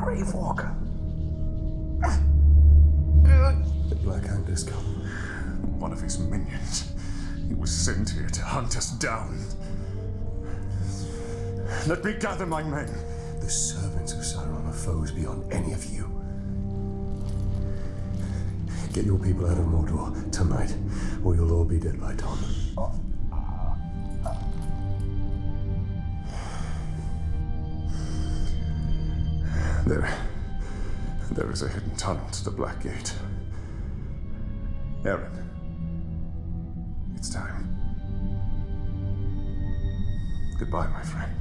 Gravewalker. The Black Hand has come. One of his minions. He was sent here to hunt us down. Let me gather my men. The servants of Sauron are foes beyond any of you. Get your people out of Mordor tonight, or you'll all be dead by dawn. There is a hidden tunnel to the Black Gate. Aaron, it's time. Goodbye, my friend.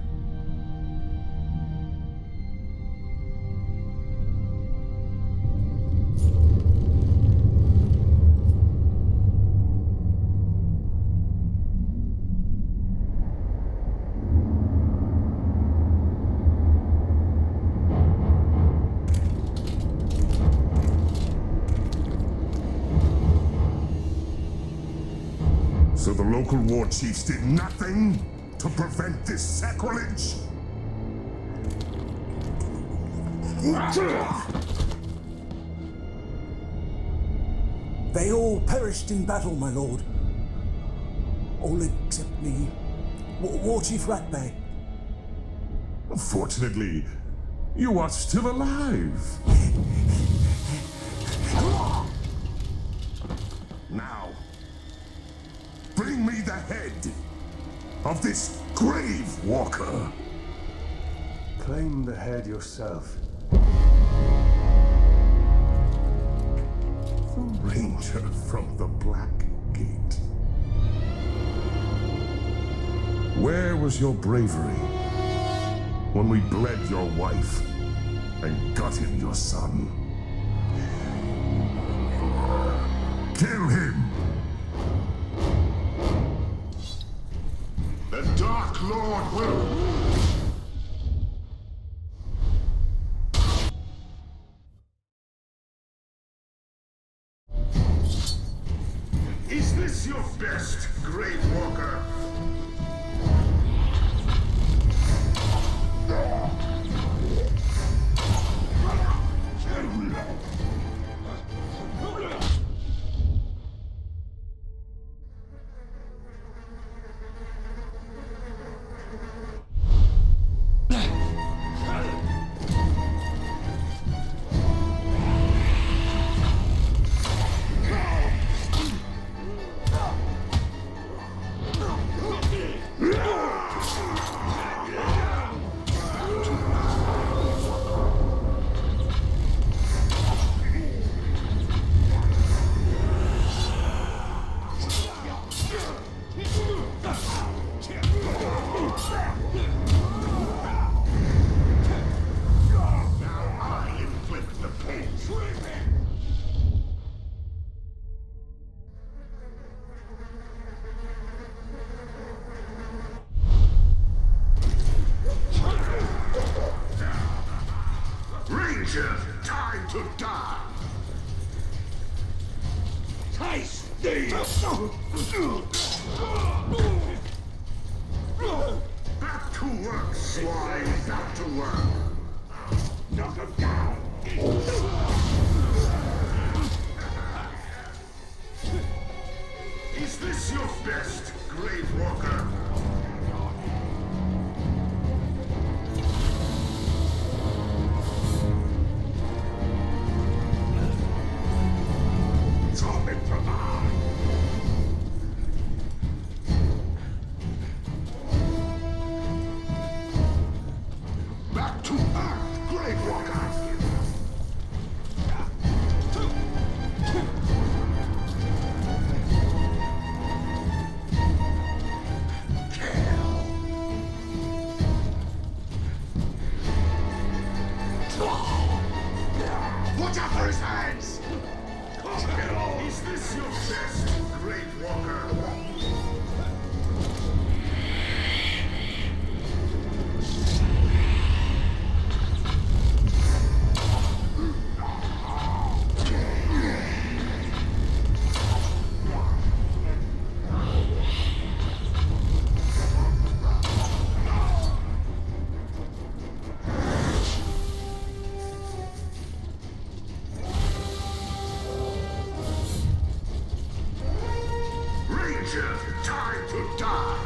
So the local war chiefs did nothing to prevent this sacrilege? They all perished in battle, my lord. All except me. War Chief Ratbay. Fortunately, you are still alive. Now, bring me the head of this Grave Walker. Claim the head yourself. The Ranger from the Black Gate. Where was your bravery when we bled your wife and gutted your son? Kill him! The Dark Lord will... Is this your best, Grave Walker? Ranger, time to die! Taste thee! Back to work, swine! Back to work! Knock him down! Is this your best, Grave Walker? Back to Earth, Grave Walker! Ranger, time to die!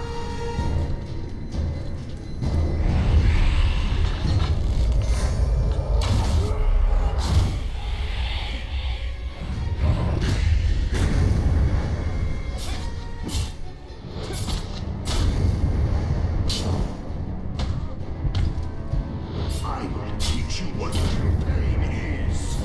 I will teach you what real pain is.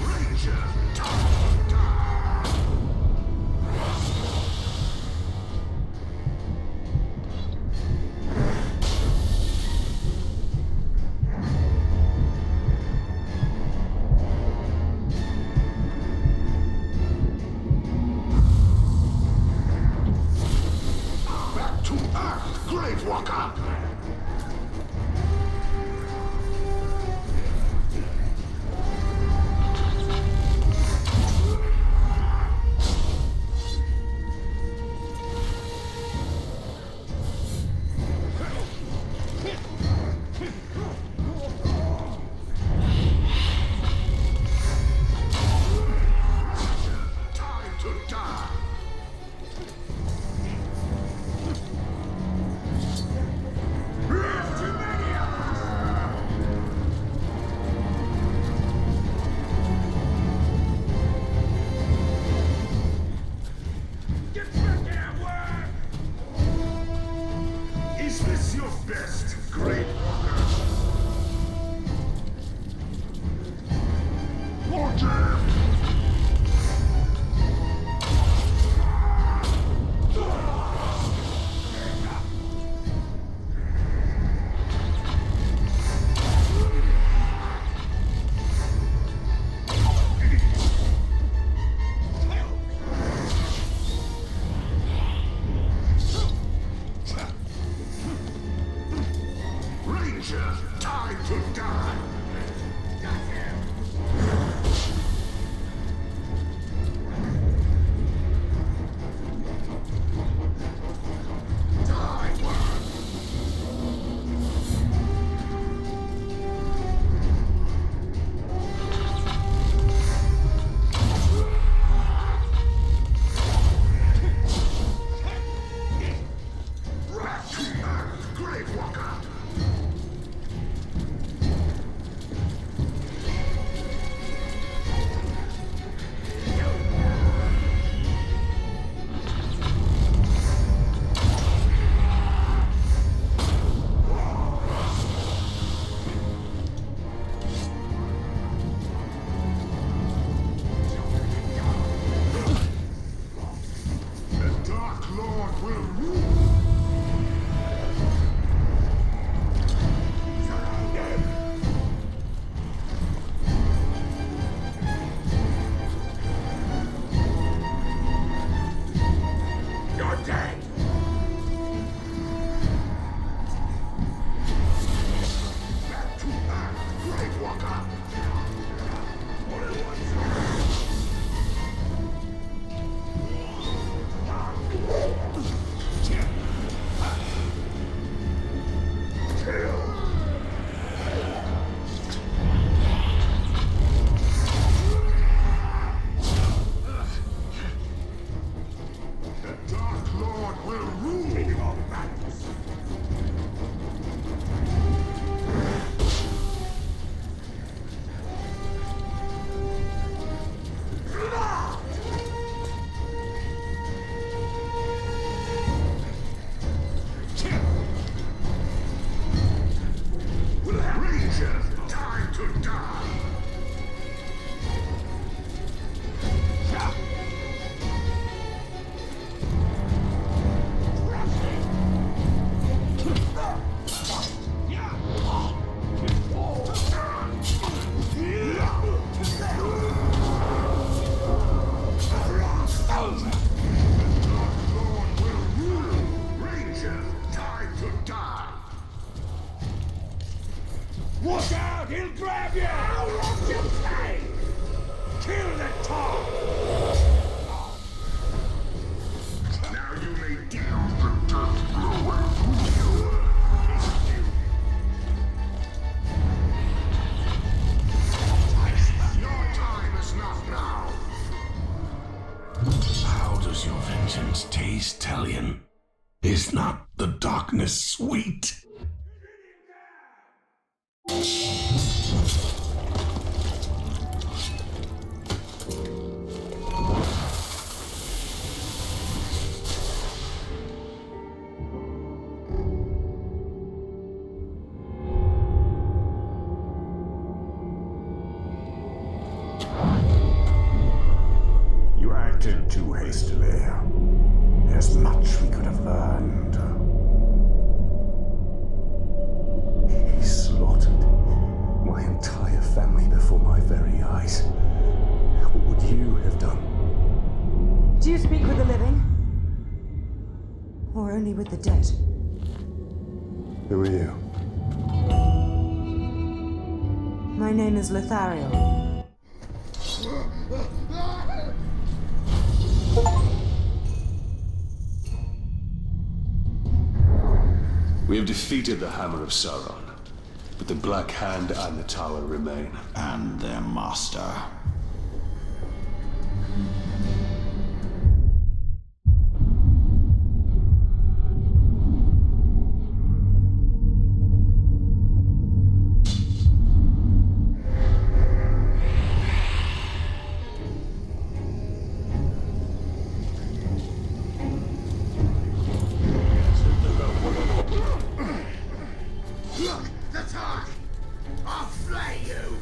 Ranger, time to die! Back to Earth, Gravewalker! Time to die! Get back at work! Is this your best, Great Walker? Walker! Ranger, time to die! Got him! Die, worm! Back to Earth, Gravewalker! The Dark Lord will rule! You're dead! Back to Earth, Gravewalker! Only one vengeance taste, Talion? Is not the darkness sweet? You acted too hastily. There's much we could have learned. He slaughtered my entire family before my very eyes. What would you have done? Do you speak with the living? Or only with the dead? Who are you? My name is Lothariel. We have defeated the Hammer of Sauron, but the Black Hand and the Tower remain. And their master. Look, the time! I'll flay you!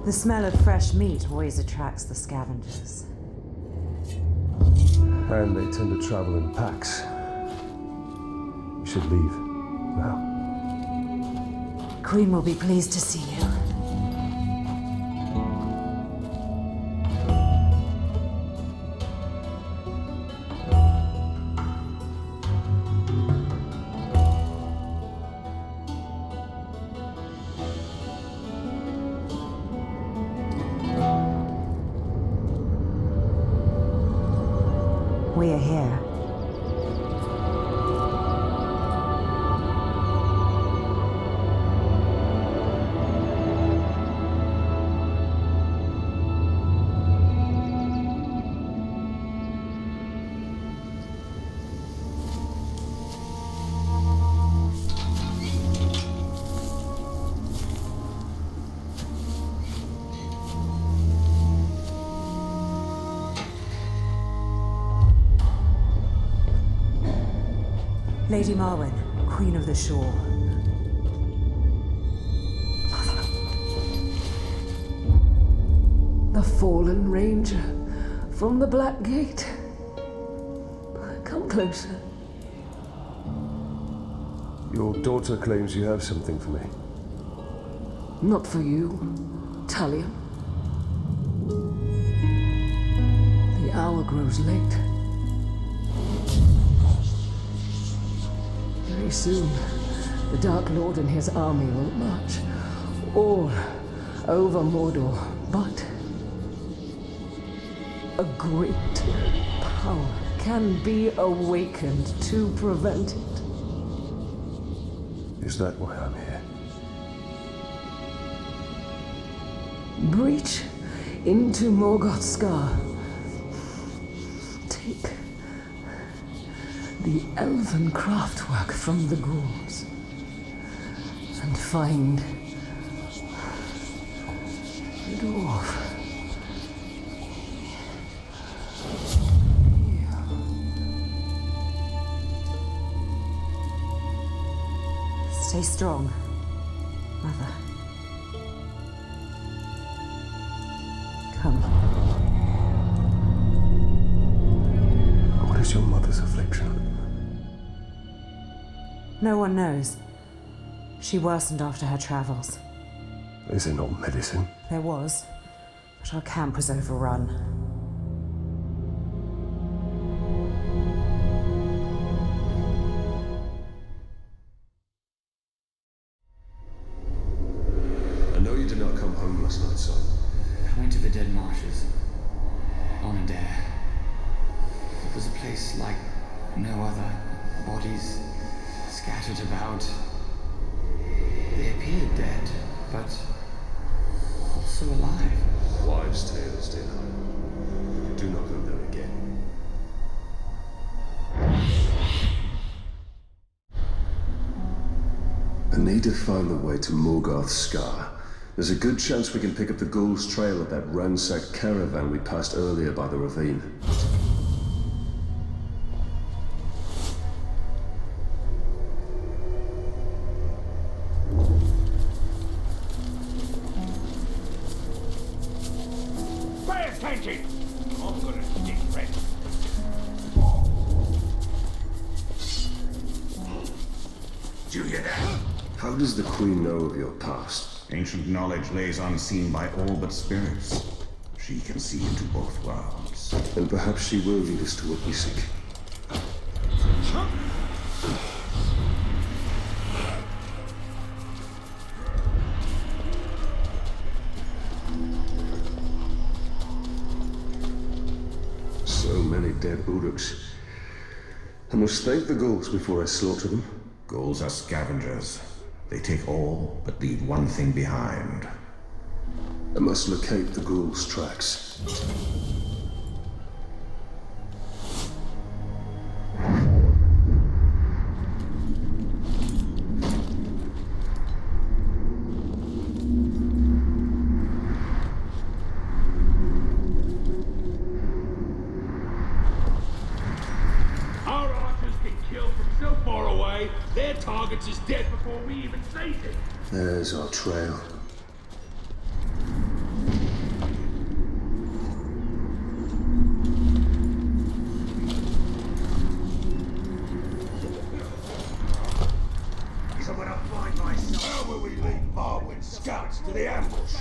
The smell of fresh meat always attracts the scavengers. And they tend to travel in packs. We should leave now. Queen will be pleased to see you. We are here. Lady Marwen, Queen of the Shore. The fallen ranger from the Black Gate. Come closer. Your daughter claims you have something for me. Not for you, Talion. The hour grows late. Very soon, the Dark Lord and his army will march all over Mordor, but a great power can be awakened to prevent it. Is that why I'm here? Breach into Morgoth's Scar. Take the elven craftwork from the ghouls and find the dwarf. Stay strong, Mother. Come. What is your mother's affliction? No one knows. She worsened after her travels. Is there no medicine? There was, but our camp was overrun. I know you did not come home last night, son. I went to the Dead marshes. On Adair. It was a place like no other. Bodies scattered about. They appeared dead, but also alive. Wives' tales, dear. Do not go there again. I need to find the way to Morgoth's Scar. There's a good chance we can pick up the Ghoul's trail of that ransacked caravan we passed earlier by the ravine. Pay attention! I'm gonna stick red. Do you hear that? How does the Queen know of your past? Ancient knowledge lays unseen by all but spirits. She can see into both worlds. And perhaps she will lead us to what we seek. So many dead Uruks. I must thank the ghouls before I slaughter them. Ghouls are scavengers. They take all, but leave one thing behind. I must locate the ghouls' tracks. Our archers get killed from so far away, their targets is dead before we even face it. There's our trail. So when I find myself, how will we lead Marwyn's scouts to the ambush?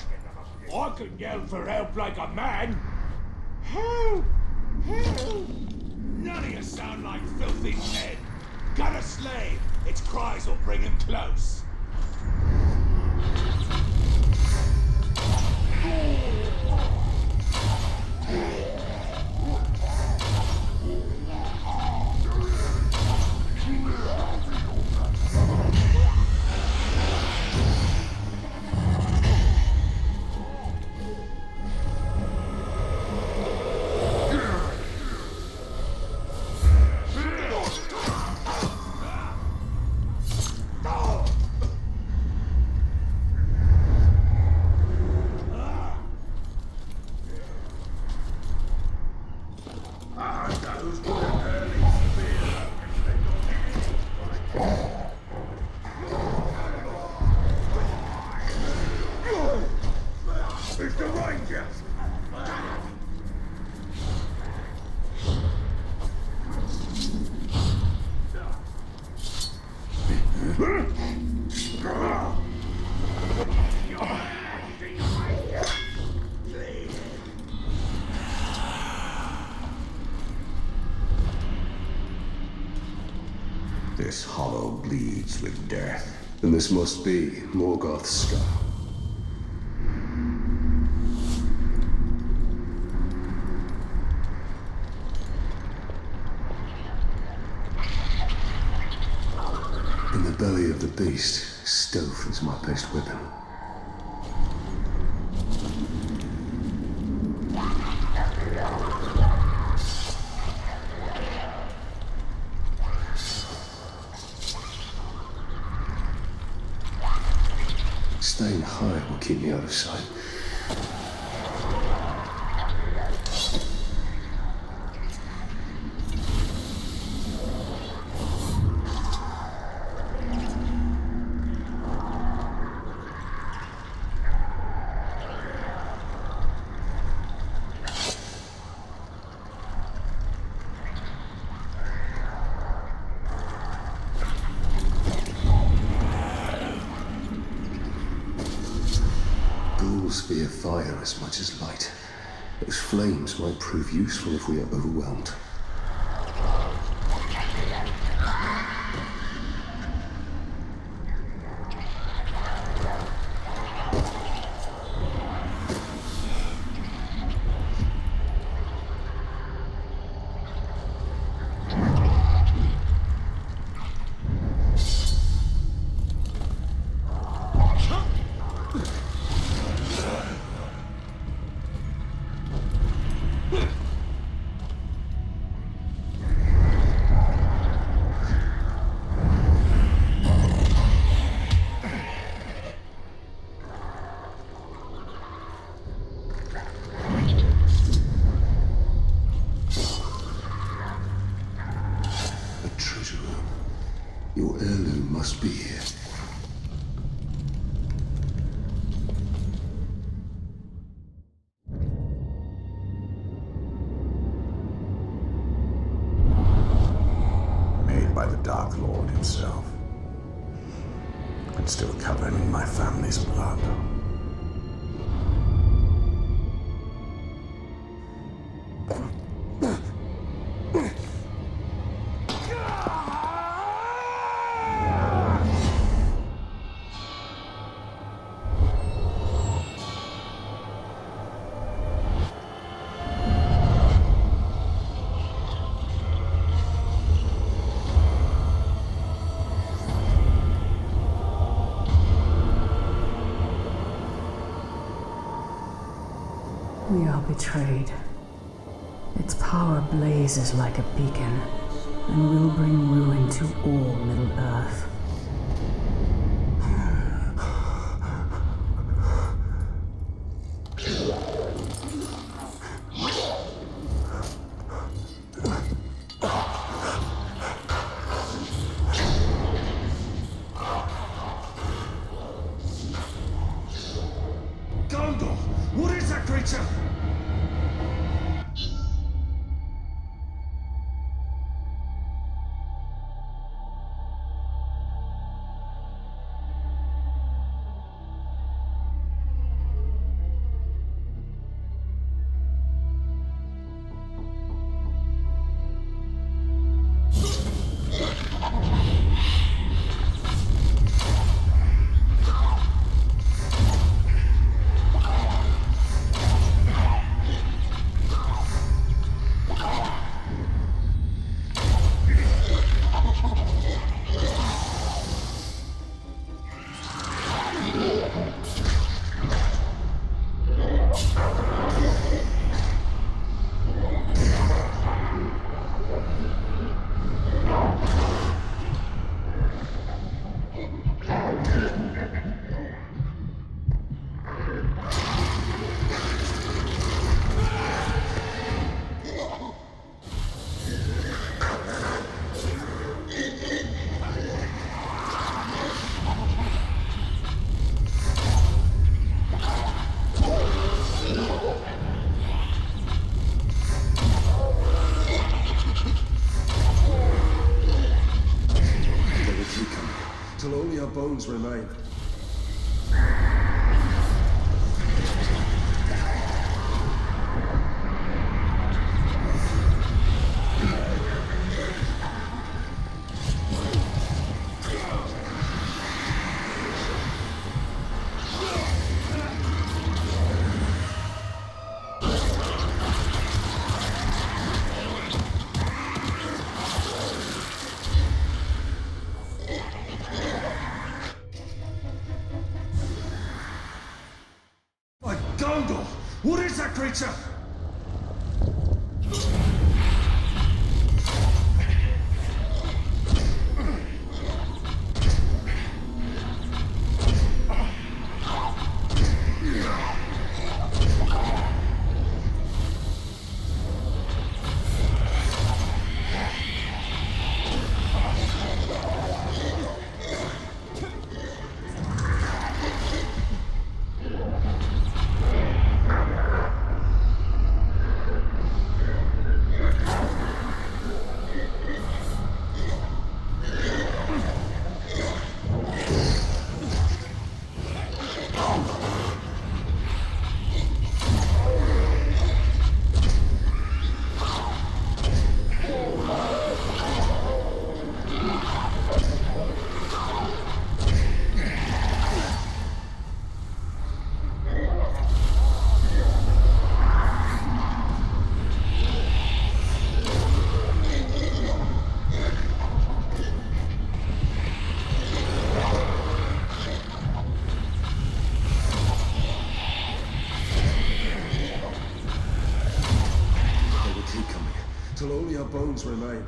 I can yell for help like a man. Help! Help! None of you sound like filthy men. Got a slave. Its cries will bring him close. It's the Ranger! This hollow bleeds with death. Then this must be Morgoth's Scar. In the belly of the beast, stealth is my best weapon. Staying high will keep me out of sight. Ghouls fear fire as much as light. Those flames might prove useful if we are overwhelmed. must be here. Made by the Dark Lord himself. And still covered in my family's blood. We are betrayed. Its power blazes like a beacon, and will bring ruin to all Middle-earth. Gondor! What is that creature? Till only our bones remain. My Gondor! What is that creature? Till only our bones remain.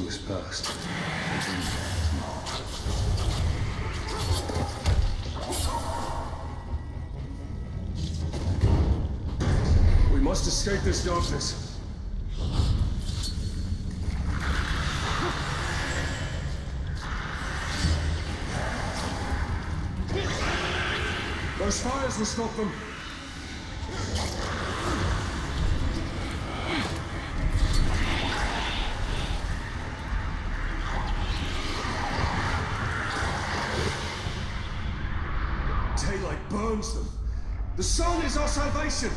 was passed. We must escape this darkness. Those fires will stop them. Daylight burns them. The sun is our salvation.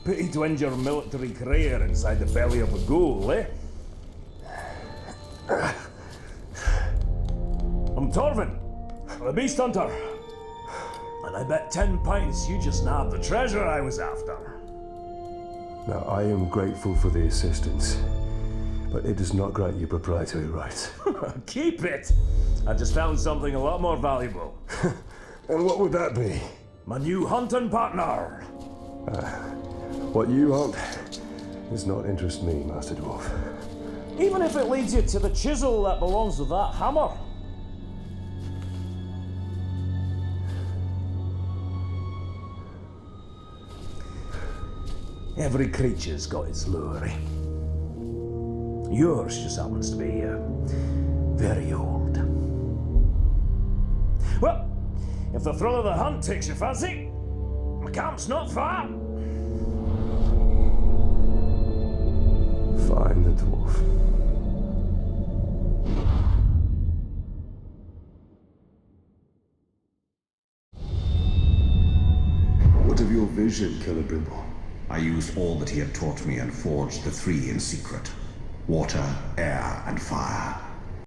Pity to injure a military career inside the belly of a ghoul, eh? I'm Torvin, the Beast Hunter. And I bet 10 pints you just nabbed the treasure I was after. Now, I am grateful for the assistance, but it does not grant you proprietary rights. Keep it! I just found something a lot more valuable. And what would that be? My new hunting partner! What you hunt does not interest me, Master Dwarf. Even if it leads you to the chisel that belongs with that hammer. Every creature's got its lure. Yours just happens to be very old. Well, if the thrill of the hunt takes your fancy, my camp's not far. Find the dwarf. What of your vision, Celebrimbor? I used all that he had taught me and forged the three in secret. Water, air, and fire.